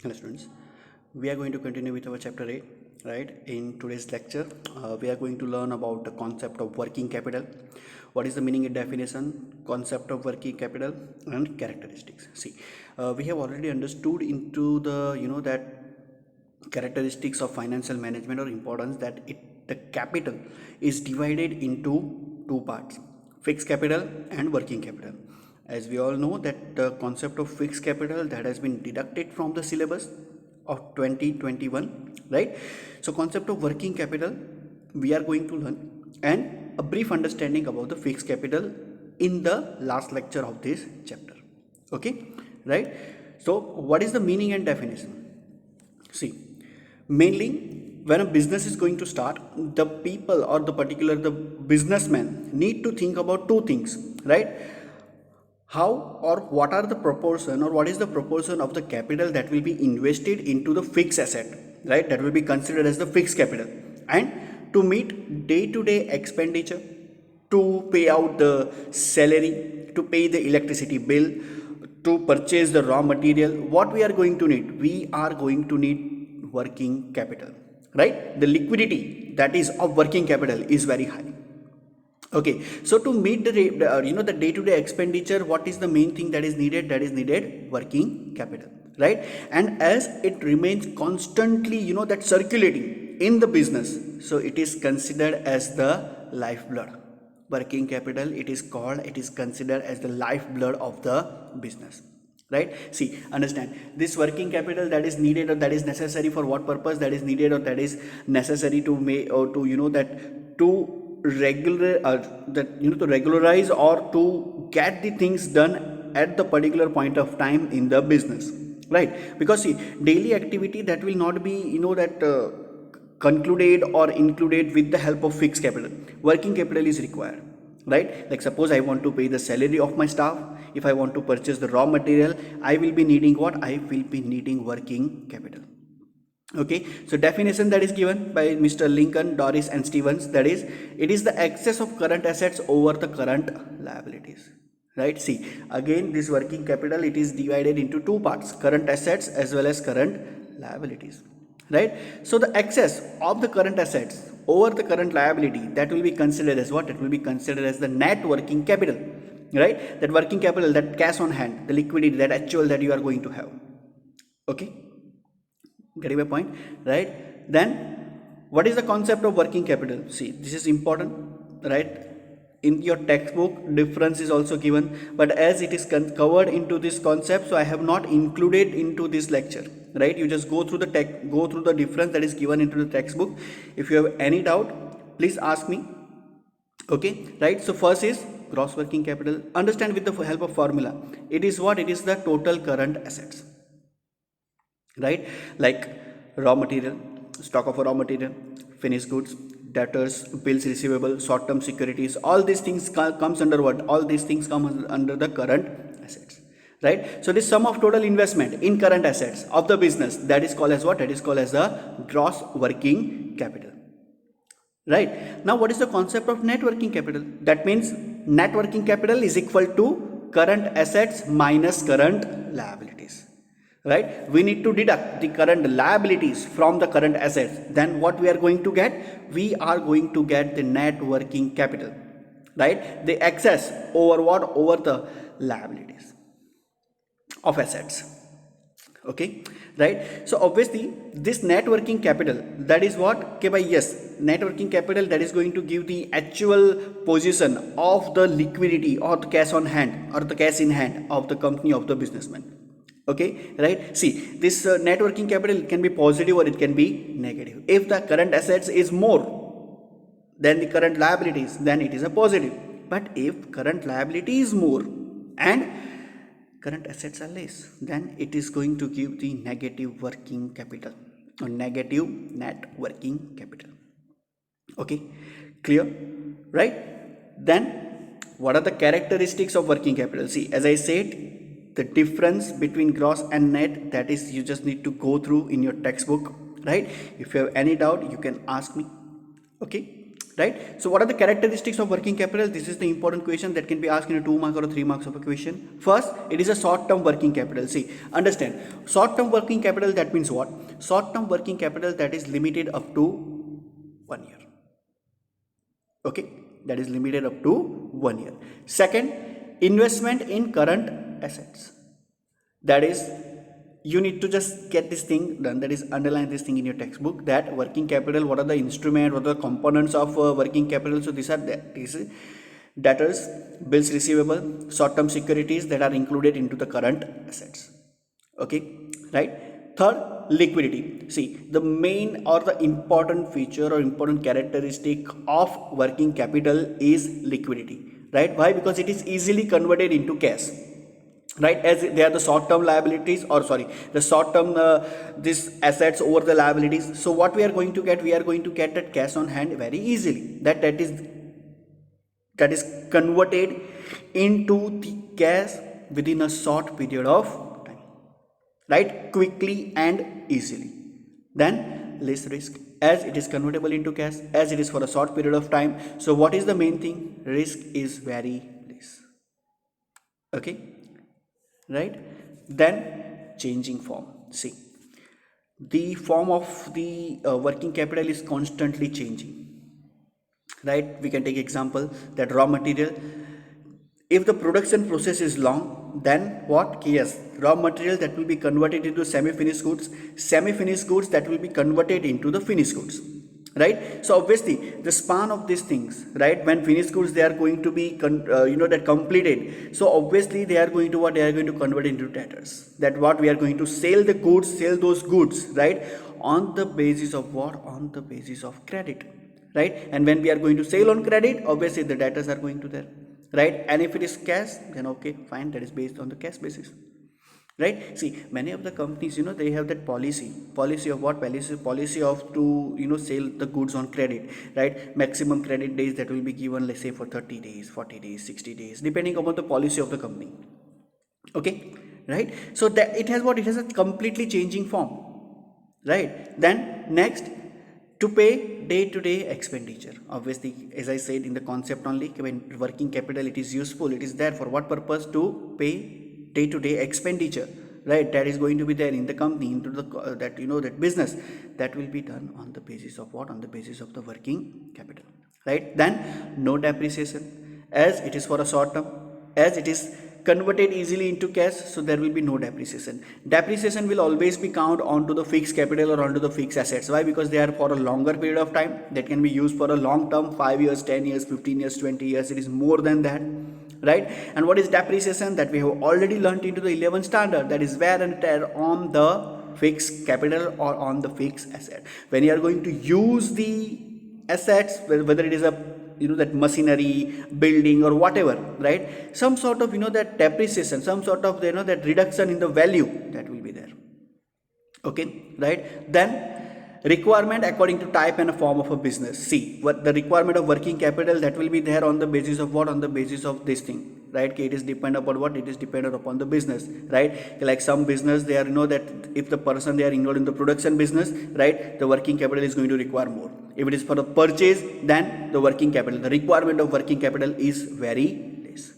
Hello students, we are going to continue with our chapter 8, right? In today's lecture, we are going to learn about the concept of working capital. What is the meaning and definition, concept of working capital and characteristics. See, we have already understood into the, that characteristics of financial management or importance that the capital is divided into two parts, fixed capital and working capital. As we all know that the concept of fixed capital that has been deducted from the syllabus of 2021, right? So concept of working capital we are going to learn, and a brief understanding about the fixed capital in the last lecture of this chapter. Okay, right? So what is the meaning and definition? See, mainly when a business is going to start, the people or the businessman need to think about two things, right? How or what are the proportion or what is the proportion of the capital that will be invested into the fixed asset, right? That will be considered as the fixed capital, and to meet day-to-day expenditure, to pay out the salary, to pay the electricity bill, to purchase the raw material, what we are going to need? We are going to need working capital, right? The liquidity that is of working capital is very high. Okay, so to meet the the day-to-day expenditure, what is the main thing that is needed? That is needed working capital, right? And as it remains constantly, that circulating in the business, so it is considered as the lifeblood. Working capital, it is considered as the lifeblood of the business, right? See, understand, this working capital that is needed or that is necessary for what purpose? That is needed or that is necessary to make or to that to regular to regularize or to get the things done at the particular point of time in the business, right? Because see, daily activity that will not be that concluded or included with the help of fixed capital. Working capital is required, right? Like suppose I want to pay the salary of my staff, if I want to purchase the raw material, I will be needing what? I will be needing working capital. Okay, so definition that is given by Mr. Lincoln, Doris and Stevens, that is, it is the excess of current assets over the current liabilities, right? See, again this working capital, it is divided into two parts, current assets as well as current liabilities, right? So the excess of the current assets over the current liability, that will be considered as what? It will be considered as the net working capital, right? That working capital, that cash on hand, the liquidity, that actual that you are going to have. Okay, getting my point, right? Then what is the concept of working capital? See, this is important, right? In your textbook difference is also given, but as it is covered into this concept, so I have not included into this lecture, right? You just go through the difference that is given into the textbook. If you have any doubt, please ask me. Okay, right? So first is gross working capital. Understand with the help of formula, it is what? It is the total current assets, right? Like raw material, stock of raw material, finished goods, debtors, bills receivable, short-term securities, all these things comes under what? All these things come under the current assets, right? So this sum of total investment in current assets of the business, that is called as what? That is called as the gross working capital, right? Now what is the concept of net working capital? That means net working capital is equal to current assets minus current liabilities, right? We need to deduct the current liabilities from the current assets. Then what we are going to get? We are going to get the net working capital, right? The excess over what? Over the liabilities of assets. Okay, right? So obviously this net working capital, that is what? Okay, by yes, net working capital, that is going to give the actual position of the liquidity or the cash on hand or the cash in hand of the company, of the businessman. Okay, right? See, this net working capital can be positive or it can be negative. If the current assets is more than the current liabilities, then it is a positive. But if current liability is more and current assets are less, then it is going to give the negative working capital or negative net working capital. Okay, clear, right? Then what are the characteristics of working capital? See, as I said, the difference between gross and net, that is, you just need to go through in your textbook, right? If you have any doubt, you can ask me. Okay, right? So what are the characteristics of working capital? This is the important question that can be asked in a 2 mark or a 3 marks of a question. First, it is a short term working capital. See, understand, short term working capital, that means what? Short term working capital that is limited up to 1 year. Okay, that is limited up to 1 year. Second, investment in current assets. That is, you need to just get this thing done, that is underline this thing in your textbook, that working capital, what are the instruments, what are the components of working capital. So these are debtors, bills receivable, short term securities that are included into the current assets. Okay, right? Third, liquidity. See, the main or the important feature or important characteristic of working capital is liquidity, right? Why? Because it is easily converted into cash, right? As they are the short term liabilities, or sorry, the short term this assets over the liabilities. So what we are going to get, we are going to get that cash on hand very easily, that is converted into the cash within a short period of time, right? Quickly and easily. Then less risk, as it is convertible into cash, as it is for a short period of time. So what is the main thing? Risk is very less. Okay, right? Then changing form. See, the form of the working capital is constantly changing, right? We can take example that raw material, if the production process is long, then what? Yes, raw material that will be converted into semi-finished goods, semi-finished goods that will be converted into the finished goods, right? So obviously the span of these things, right, when finished goods they are going to be that completed, so obviously they are going to what, they are going to convert into debtors, that what we are going to sell the goods, sell those goods, right, on the basis of what? On the basis of credit, right? And when we are going to sell on credit, obviously the debtors are going to there, right? And if it is cash, then okay, fine, that is based on the cash basis, right? See, many of the companies, they have that policy of what? Policy of to sell the goods on credit, right? Maximum credit days that will be given, let's say for 30 days, 40 days, 60 days, depending upon the policy of the company. Okay, right? So that it has what? It has a completely changing form, right? Then next, to pay day-to-day expenditure. Obviously, as I said in the concept only, when working capital, it is useful, it is there for what purpose? To pay day-to-day expenditure, right? That is going to be there in the company, into the that business, that will be done on the basis of what? On the basis of the working capital, right? Then no depreciation, as it is for a short term, as it is converted easily into cash, so there will be no depreciation. Depreciation will always be count onto the fixed capital or onto the fixed assets. Why? Because they are for a longer period of time, that can be used for a long term, 5 years, 10 years, 15 years, 20 years, it is more than that, right? And what is depreciation? That we have already learnt into the 11th standard, that is wear and tear on the fixed capital or on the fixed asset. When you are going to use the assets, whether it is a that machinery, building, or whatever, right, some sort of that depreciation, some sort of that reduction in the value, that will be there. Okay, right? Then requirement according to type and form of a business. See, what the requirement of working capital, that will be there on the basis of what? On the basis of this thing, right? Okay, it is dependent upon what? It is dependent upon the business, right? Like some business, they are that if the person, they are involved in the production business, right, the working capital is going to require more. If it is for a purchase, then the working capital, the requirement of working capital is very less.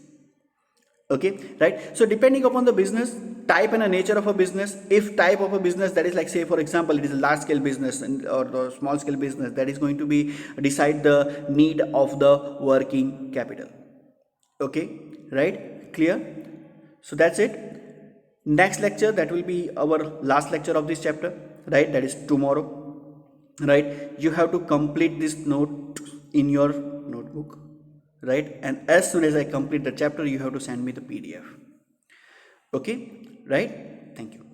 Okay, right? So depending upon the business type and the nature of a business, if type of a business, that is like, say for example, it is a large scale business or the small scale business, that is going to be decide the need of the working capital. Okay, right? Clear? So that's it. Next lecture, that will be our last lecture of this chapter, right? That is tomorrow, right? You have to complete this note in your notebook, right? And as soon as I complete the chapter, you have to send me the PDF. Okay, right? Thank you.